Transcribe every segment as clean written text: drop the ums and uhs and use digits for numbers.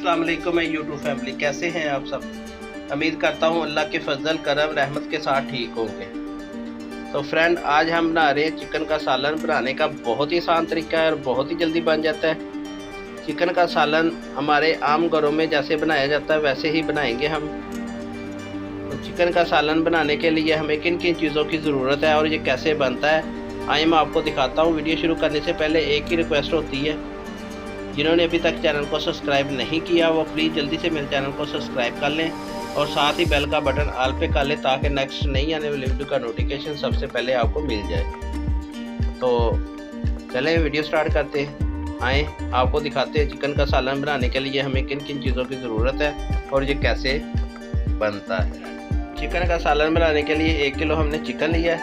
अस्सलाम वालेकुम मैं यूट्यूब फैमिली, कैसे हैं आप सब। उम्मीद करता हूँ अल्लाह के फजल करम रहमत के साथ ठीक होंगे। तो फ्रेंड, आज हम बना रहे हैं चिकन का सालन। बनाने का बहुत ही आसान तरीका है और बहुत ही जल्दी बन जाता है। चिकन का सालन हमारे आम घरों में जैसे बनाया जाता है वैसे ही बनाएंगे हम। तो चिकन का सालन बनाने के लिए हमें किन किन चीज़ों की ज़रूरत है और ये कैसे बनता है, आइए मैं आपको दिखाता हूँ। वीडियो शुरू करने से पहले एक ही रिक्वेस्ट होती है, जिन्होंने अभी तक चैनल को सब्सक्राइब नहीं किया वो प्लीज़ जल्दी से मेरे चैनल को सब्सक्राइब कर लें और साथ ही बेल का बटन ऑल पे कर लें ताकि नेक्स्ट नई आने वाली वीडियो का नोटिफिकेशन सबसे पहले आपको मिल जाए। तो चलें वीडियो स्टार्ट करते हैं। आए आपको दिखाते हैं चिकन का सालन बनाने के लिए हमें किन किन चीज़ों की ज़रूरत है और ये कैसे बनता है। चिकन का सालन बनाने के लिए 1 किलो हमने चिकन लिया है,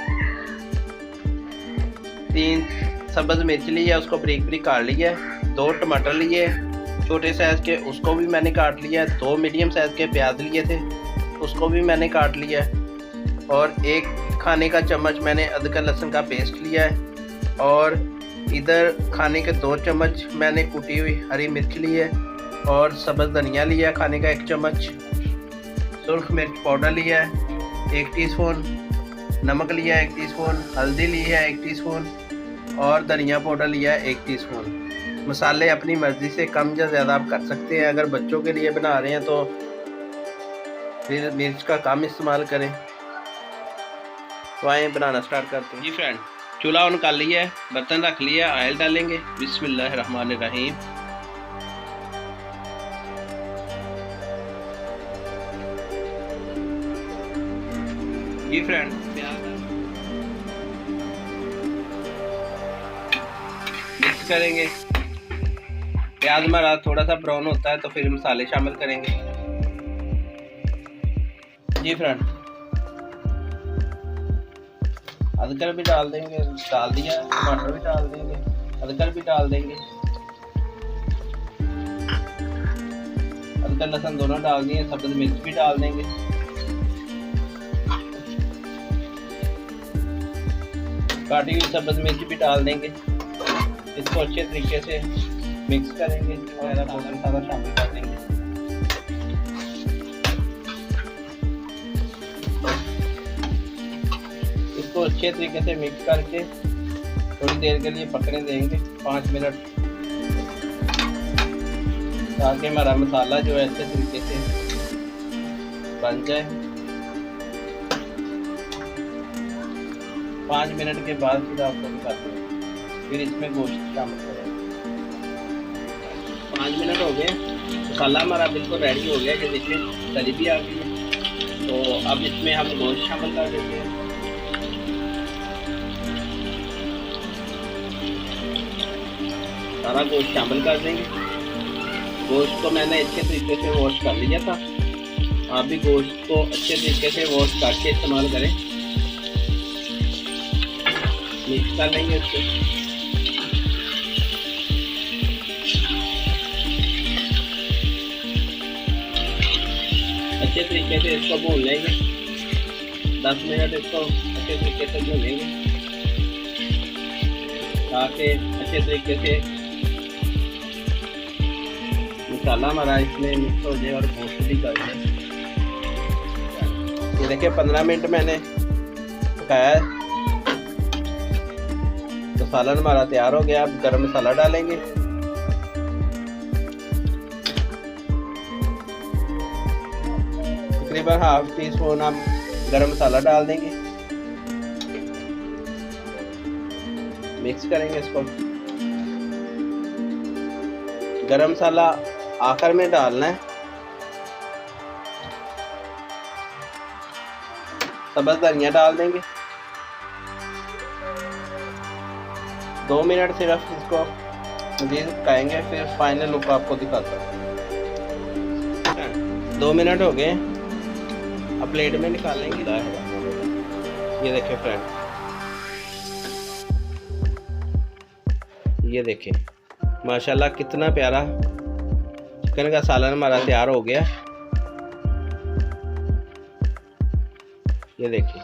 3 सब्ज़ मिर्च ली है, उसको बारीक बारीक काट लिया है, 2 टमाटर लिए छोटे साइज़ के, उसको भी मैंने काट लिया है, 2 मीडियम साइज़ के प्याज लिए थे, उसको भी मैंने काट लिया है, और 1 खाने का चम्मच मैंने अदरक लहसुन का पेस्ट लिया है, और इधर खाने के 2 चम्मच मैंने कुटी हुई हरी मिर्च ली है, और सब्ज़ धनिया लिया खाने का 1 चम्मच, सुर्ख मिर्च पाउडर लिया है 1 टीस्पून, नमक लिया है 1 टीस्पून, हल्दी ली है 1 टीस्पून, और धनिया पाउडर लिया है 1 टीस्पून। मसाले अपनी मर्ज़ी से कम या ज़्यादा आप कर सकते हैं। अगर बच्चों के लिए बना रहे हैं तो फिर मिर्च का कम इस्तेमाल करें। तो आए बनाना स्टार्ट करते हैं। जी फ्रेंड, चूल्हा ऑन कर लिया है, बर्तन रख लिया, ऑयल डालेंगे। बिस्मिल्लाहिर्रहमानिर्रहीम। जी फ्रेंड, मिक्स करेंगे। प्याज हमारा थोड़ा सा ब्राउन होता है तो फिर मसाले शामिल करेंगे। जी फ्रेंड, अदरक भी डाल देंगे, डाल दिया, टमाटर भी डाल देंगे, अदरक भी डाल देंगे, अदरक लहसुन दोनों डाल दिए, सब्ज़ मिर्च भी डाल देंगे, काटी हुई सब्ज़ मिर्च भी डाल देंगे। इसको अच्छे तरीके से मिक्स करेंगे और पाउडर सारा शामिल कर देंगे। इसको अच्छे तरीके से मिक्स करके थोड़ी देर के लिए पकने देंगे, 5 मिनट, ताकि हमारा मसाला जो है अच्छे तरीके से बन जाए। 5 मिनट के बाद फिर आपको दिखाते हैं, फिर इसमें गोश्त शामिल करेंगे। 5 मिनट हो गए, मसाला हमारा बिल्कुल रेडी हो गया, कि देखिए तली भी आ गई है। तो अब इसमें हम गोश्त शामिल कर देते हैं। सारा गोश्त शामिल कर देंगे। गोश्त को मैंने अच्छे तरीके से वॉश कर लिया था, आप भी गोश्त को अच्छे तरीके से वॉश करके इस्तेमाल करें। मिक्स कर लेंगे इसको। अच्छे तरीके से इसको भून लेंगे, 10 मिनट इसको अच्छे तरीके से भूनेंगे ताकि अच्छे तरीके से मसाला हमारा इसमें मिक्स हो जाए और गोश्त भी कर जाए। ये देखिए 15 मिनट मैंने पकाया है, तो सालन हमारा तैयार हो गया। अब गरम मसाला डालेंगे। तकरीबन 1/2 टीस्पून हम गरम मसाला डाल देंगे, मिक्स करेंगे इसको। गरम मसाला आखिर में डालना है। सब्ज़ धनिया डाल देंगे। 2 मिनट सिर्फ इसको मज़ीद पकाएंगे, फिर फाइनल लुक आपको दिखाता हूँ। 2 मिनट हो गए, अब प्लेट में निकालेंगे। ये देखिए फ्रेंड, ये देखिए माशाल्लाह कितना प्यारा चिकन का सालन हमारा तैयार हो गया। ये देखिए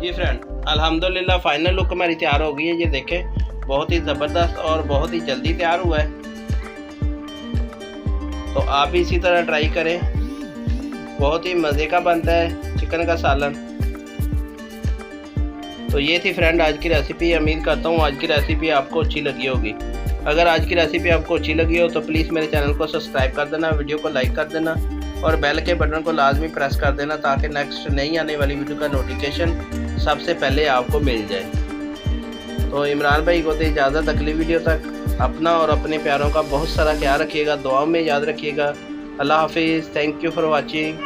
जी फ्रेंड, अल्हम्दुलिल्लाह फाइनल लुक हमारी तैयार हो गई है। ये देखें बहुत ही ज़बरदस्त और बहुत ही जल्दी तैयार हुआ है। तो आप भी इसी तरह ट्राई करें, बहुत ही मज़े का बनता है चिकन का सालन। तो ये थी फ्रेंड आज की रेसिपी। उम्मीद करता हूँ आज की रेसिपी आपको अच्छी लगी होगी। अगर आज की रेसिपी आपको अच्छी लगी हो तो प्लीज़ मेरे चैनल को सब्सक्राइब कर देना, वीडियो को लाइक कर देना और बेल के बटन को लाजमी प्रेस कर देना ताकि नेक्स्ट नई आने वाली वीडियो का नोटिफिकेशन सबसे पहले आपको मिल जाए। तो इमरान भाई को दे इजाज़त, अगली वीडियो तक अपना और अपने प्यारों का बहुत सारा ख्याल रखिएगा, दुआओं में याद रखिएगा। अल्लाह हाफिज़। Thank you for watching.